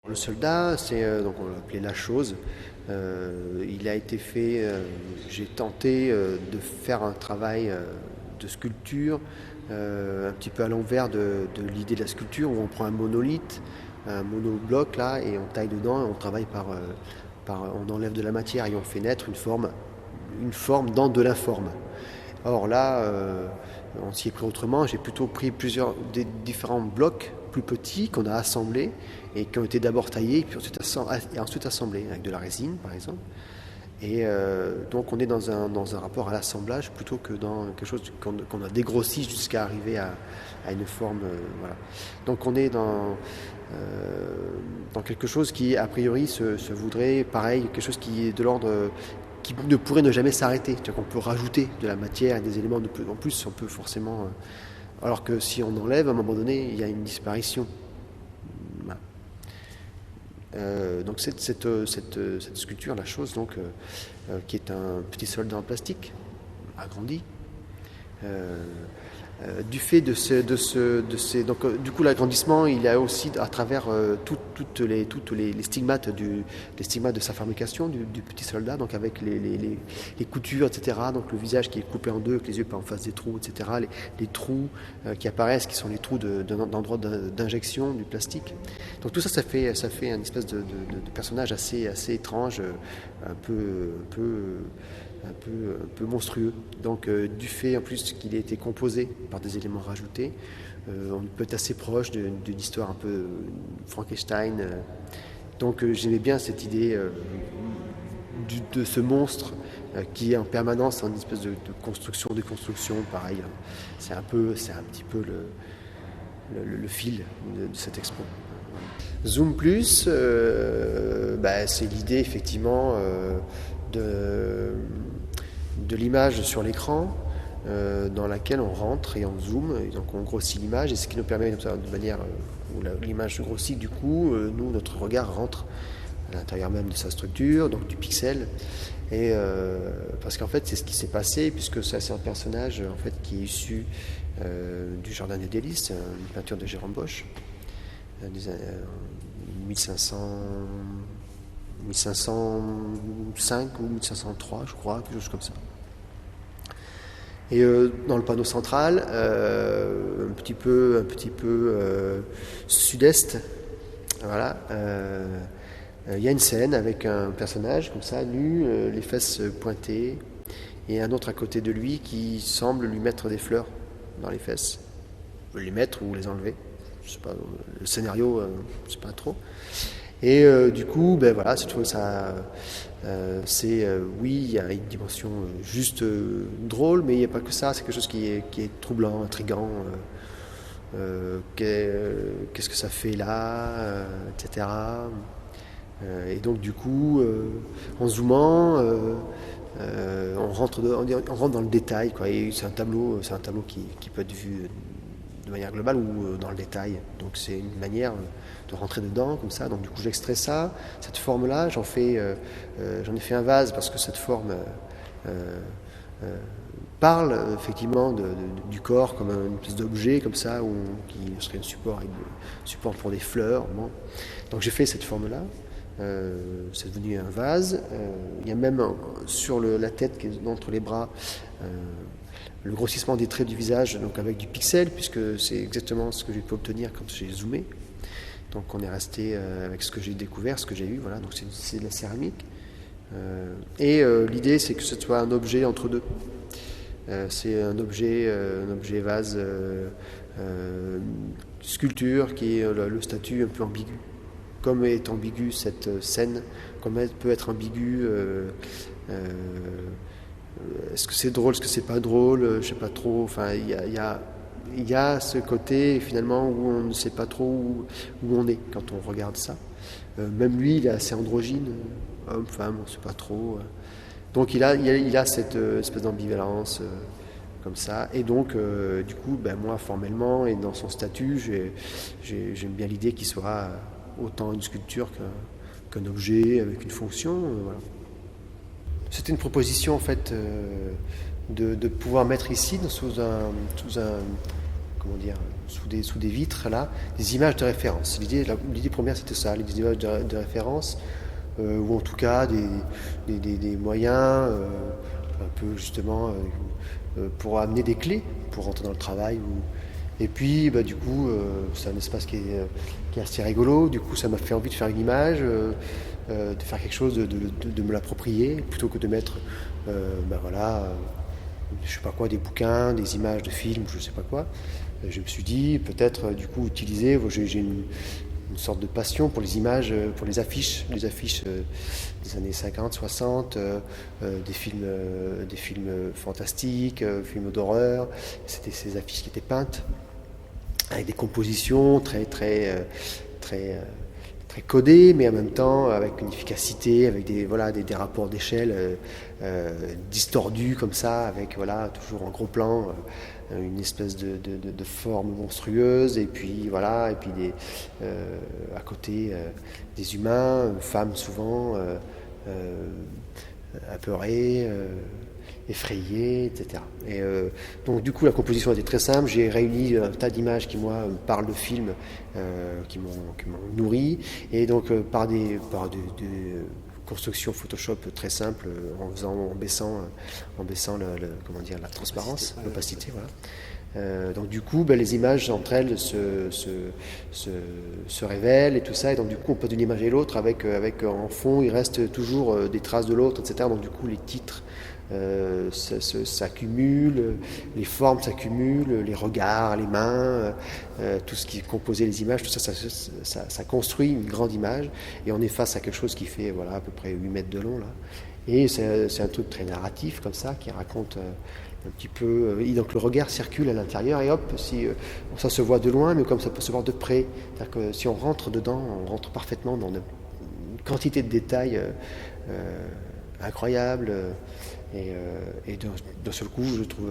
Le soldat, c'est donc on l'appelait la chose. Il a été fait. J'ai tenté de faire un travail de sculpture un petit peu à l'envers de l'idée de la sculpture où on prend un monolithe, un monobloc là et on taille dedans et on travaille on enlève de la matière et on fait naître une forme dans de l'informe. Or là, on s'y est pris autrement. J'ai plutôt pris des différents blocs plus petits qu'on a assemblés et qui ont été d'abord taillés et ensuite assemblés avec de la résine, par exemple. Et donc on est dans un rapport à l'assemblage plutôt que dans quelque chose qu'on a dégrossi jusqu'à arriver à une forme. Voilà. Donc on est dans quelque chose qui, a priori, se voudrait, pareil, quelque chose qui est de l'ordre qui ne pourrait ne jamais s'arrêter. C'est-à-dire qu'on peut rajouter de la matière et des éléments de plus en plus, on peut forcément. Alors que si on enlève, à un moment donné, il y a une disparition. Voilà. Donc cette sculpture, la chose, donc, qui est un petit soldat en plastique, agrandi, du fait de ces donc du coup l'agrandissement il a aussi à travers toutes les stigmates les stigmates de sa fabrication du petit soldat, donc avec les coutures, etc., donc le visage qui est coupé en deux avec les yeux pas en face des trous, etc., les trous qui apparaissent, qui sont les trous d'endroits d'injection du plastique. Donc tout ça, ça fait une espèce de personnage assez étrange, un peu monstrueux. Donc du fait en plus qu'il ait été composé par des éléments rajoutés, on peut être assez proche d'une histoire un peu Frankenstein. Donc j'aimais bien cette idée de ce monstre qui est en permanence en une espèce de construction, déconstruction, pareil. C'est un petit peu le fil de cette expo. Zoom Plus, c'est l'idée effectivement de l'image sur l'écran dans laquelle on rentre et on zoome, et donc on grossit l'image, et ce qui nous permet de manière où l'image grossit, du coup, nous, notre regard rentre à l'intérieur même de sa structure, donc du pixel, et parce qu'en fait c'est ce qui s'est passé, puisque ça c'est un personnage en fait qui est issu du Jardin des Délices, une peinture de Jérôme Bosch, 1505 ou 1503, je crois, quelque chose comme ça. Et dans le panneau central, un petit peu sud-est, voilà, il y a une scène avec un personnage comme ça, nu, les fesses pointées, et un autre à côté de lui qui semble lui mettre des fleurs dans les fesses, les mettre ou les enlever. Je sais pas, le scénario, je sais pas trop. Et du coup, voilà, je trouve ça, oui, il y a une dimension juste drôle, mais il n'y a pas que ça. C'est quelque chose qui est troublant, intriguant. Qu'est-ce que ça fait là, etc. Et donc du coup, en zoomant, on rentre dans le détail, quoi. Et c'est un tableau qui peut être vu de manière globale ou dans le détail. Donc c'est une manière de rentrer dedans comme ça. Donc du coup j'extrais cette forme-là, j'en ai fait un vase parce que cette forme parle effectivement du corps comme une espèce d'objet comme ça, qui serait un support pour des fleurs. Bon. Donc j'ai fait cette forme-là. C'est devenu un vase. Il y a même sur la tête qui est entre les bras le grossissement des traits du visage, donc avec du pixel, puisque c'est exactement ce que j'ai pu obtenir quand j'ai zoomé. Donc on est resté avec ce que j'ai découvert, ce que j'ai eu, voilà, donc c'est de la céramique. Et l'idée c'est que ce soit un objet entre deux. C'est un objet vase, sculpture, qui est le statut un peu ambigu. Comme est ambiguë cette scène, comme elle peut être ambiguë, est-ce que c'est drôle, est-ce que c'est pas drôle, je sais pas trop. Enfin, il y a ce côté finalement où on ne sait pas trop où on est quand on regarde ça. Même lui, il est assez androgyne, homme, femme, on ne sait pas trop. Donc il a cette espèce d'ambivalence comme ça. Et donc, du coup, moi, formellement et dans son statut, j'aime bien l'idée qu'il soit autant une sculpture qu'un objet avec une fonction. Voilà. C'était une proposition en fait de pouvoir mettre ici sous un comment dire, sous des vitres là, des images de référence. L'idée première c'était ça, des images de référence, ou en tout cas des moyens un peu justement pour amener des clés pour rentrer dans le travail. Et puis du coup c'est un espace qui est assez rigolo, du coup ça m'a fait envie de faire une image, de faire quelque chose, de me l'approprier, plutôt que de mettre je sais pas quoi, des bouquins, des images de films, je sais pas quoi. Je me suis dit peut-être du coup utiliser, j'ai une sorte de passion pour les images, pour les affiches des années 50, 60, des films fantastiques, films d'horreur. C'était ces affiches qui étaient peintes avec des compositions très codées, mais en même temps avec une efficacité, avec des rapports d'échelle distordus comme ça, avec toujours en gros plan. Une espèce de forme monstrueuse, et puis à côté des humains, femmes souvent apeurées, effrayées, etc. Et donc du coup la composition était très simple, j'ai réuni un tas d'images qui moi parlent de films, qui m'ont nourri, et donc par des construction Photoshop très simple, en baissant la transparence, l'opacité, voilà. Donc du coup, les images entre elles se révèlent et tout ça, et donc du coup on peut d'une image et l'autre avec en fond il reste toujours des traces de l'autre, etc. Donc du coup les titres s'accumulent, les formes s'accumulent, les regards, les mains, tout ce qui composait les images, tout ça construit une grande image, et on est face à quelque chose qui fait à peu près 8 mètres de long là. Et c'est un truc très narratif comme ça, qui raconte un petit peu, et donc le regard circule à l'intérieur, et hop, ça se voit de loin, mais comme ça peut se voir de près, c'est-à-dire que si on rentre dedans, on rentre parfaitement dans une quantité de détails incroyables. Et d'un seul coup, je trouve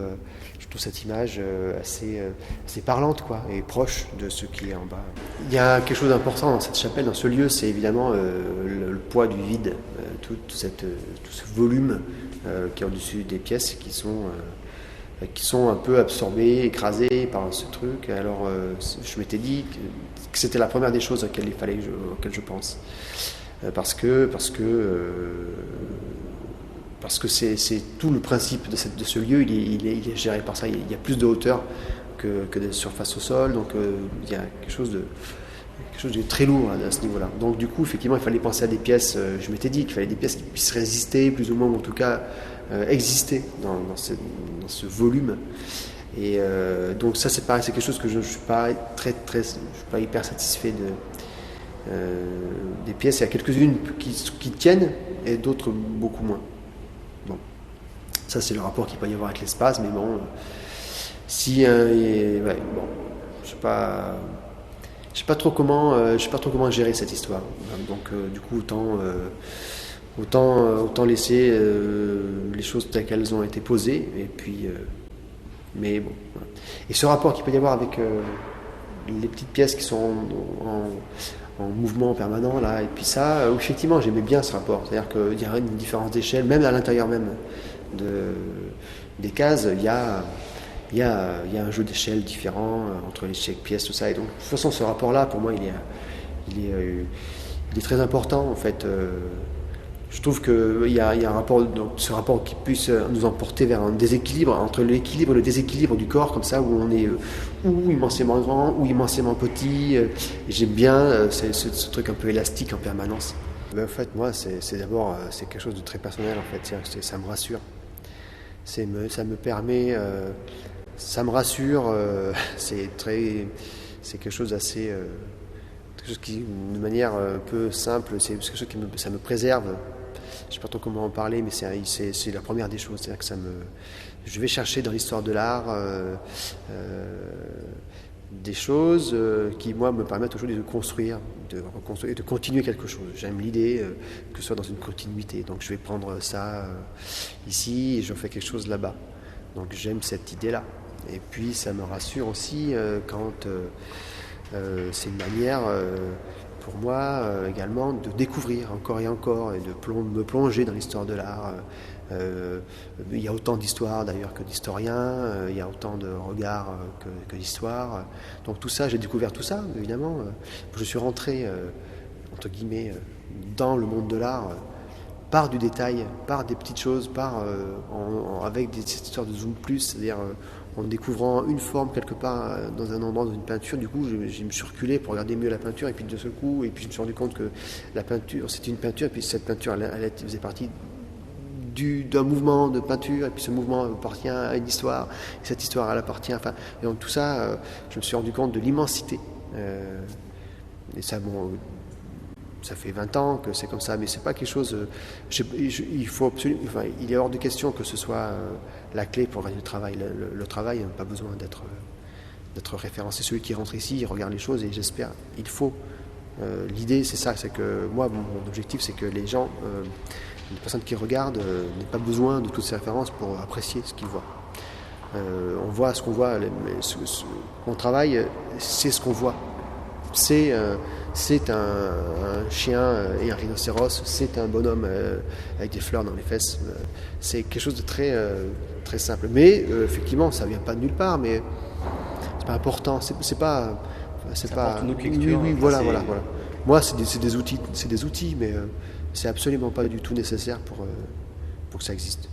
cette image assez parlante, quoi, et proche de ce qui est en bas. Il y a quelque chose d'important dans cette chapelle, dans ce lieu, c'est évidemment le poids du vide, tout ce volume qui est au-dessus des pièces, qui sont un peu absorbées, écrasées par ce truc. Alors je m'étais dit que c'était la première des choses auxquelles je pense, parce que c'est tout le principe de ce lieu, il est géré par ça. Il y a plus de hauteur que de surface au sol, donc il y a quelque chose de très lourd à ce niveau-là. Donc du coup, effectivement, il fallait penser à des pièces, je m'étais dit qu'il fallait des pièces qui puissent résister, plus ou moins, ou en tout cas exister dans ce volume. Et donc ça, c'est pareil, c'est quelque chose que je ne suis pas je suis pas hyper satisfait des pièces. Il y a quelques-unes qui tiennent, et d'autres beaucoup moins. Bon, ça c'est le rapport qu'il peut y avoir avec l'espace, mais bon, je sais pas trop comment gérer cette histoire. Donc du coup autant laisser les choses telles qu'elles ont été posées, et puis mais bon. Voilà. Et ce rapport qu'il peut y avoir avec les petites pièces qui sont en mouvement permanent là, et puis ça, effectivement j'aimais bien ce rapport, c'est-à-dire qu'il y a une différence d'échelle, même à l'intérieur même des cases, il y a un jeu d'échelle différent entre les chaque pièces, tout ça, et donc de toute façon ce rapport là pour moi il est très important en fait. Je trouve qu'il y a un rapport, donc ce rapport qui puisse nous emporter vers un déséquilibre, entre l'équilibre et le déséquilibre du corps, comme ça, où on est ou immensément grand, ou immensément petit. Et j'aime bien ce truc un peu élastique en permanence. En fait, moi, c'est d'abord c'est quelque chose de très personnel, en fait. Ça me rassure. Ça me permet, ça me rassure. C'est quelque chose d'assez, quelque chose qui, de manière un peu simple, c'est quelque chose ça me préserve. Je ne sais pas trop comment en parler, mais c'est la première des choses. C'est-à-dire que je vais chercher dans l'histoire de l'art des choses qui, moi, me permettent aujourd'hui de construire, de reconstruire, de continuer quelque chose. J'aime l'idée que ce soit dans une continuité. Donc je vais prendre ça ici et je fais quelque chose là-bas. Donc j'aime cette idée-là. Et puis ça me rassure aussi quand c'est une manière... pour moi également de découvrir encore et encore, et de me plonger dans l'histoire de l'art Il y a autant d'histoires d'ailleurs que d'historiens, il y a autant de regards que d'histoires. Donc tout ça, j'ai découvert tout ça, évidemment. Je suis rentré, entre guillemets, dans le monde de l'art par du détail, par des petites choses, avec des histoires de zoom plus, c'est-à-dire en découvrant une forme quelque part dans un endroit, dans une peinture. Du coup, je me suis reculé pour regarder mieux la peinture, et puis de ce coup, et puis je me suis rendu compte que la peinture, c'était une peinture, et puis cette peinture, elle faisait partie d'un mouvement de peinture, et puis ce mouvement appartient à une histoire, et cette histoire, elle appartient, enfin, et donc tout ça, je me suis rendu compte de l'immensité. Et ça, bon, ça fait 20 ans que c'est comme ça, mais c'est pas quelque chose. Il faut absolument, enfin, il est hors de question que ce soit la clé pour le travail. Le travail n'a pas besoin d'être référencé. Celui qui rentre ici, il regarde les choses, et j'espère, il faut. L'idée, c'est ça, c'est que moi, mon objectif, c'est que les gens, les personnes qui regardent, n'aient pas besoin de toutes ces références pour apprécier ce qu'ils voient. On voit ce qu'on voit. Mon travail, c'est ce qu'on voit. C'est un chien et un rhinocéros, c'est un bonhomme avec des fleurs dans les fesses. C'est quelque chose de très simple. Mais effectivement, ça vient pas de nulle part, mais c'est pas important. C'est pas. Une autre lecture. Oui, voilà. Moi, c'est des outils, mais c'est absolument pas du tout nécessaire pour que ça existe.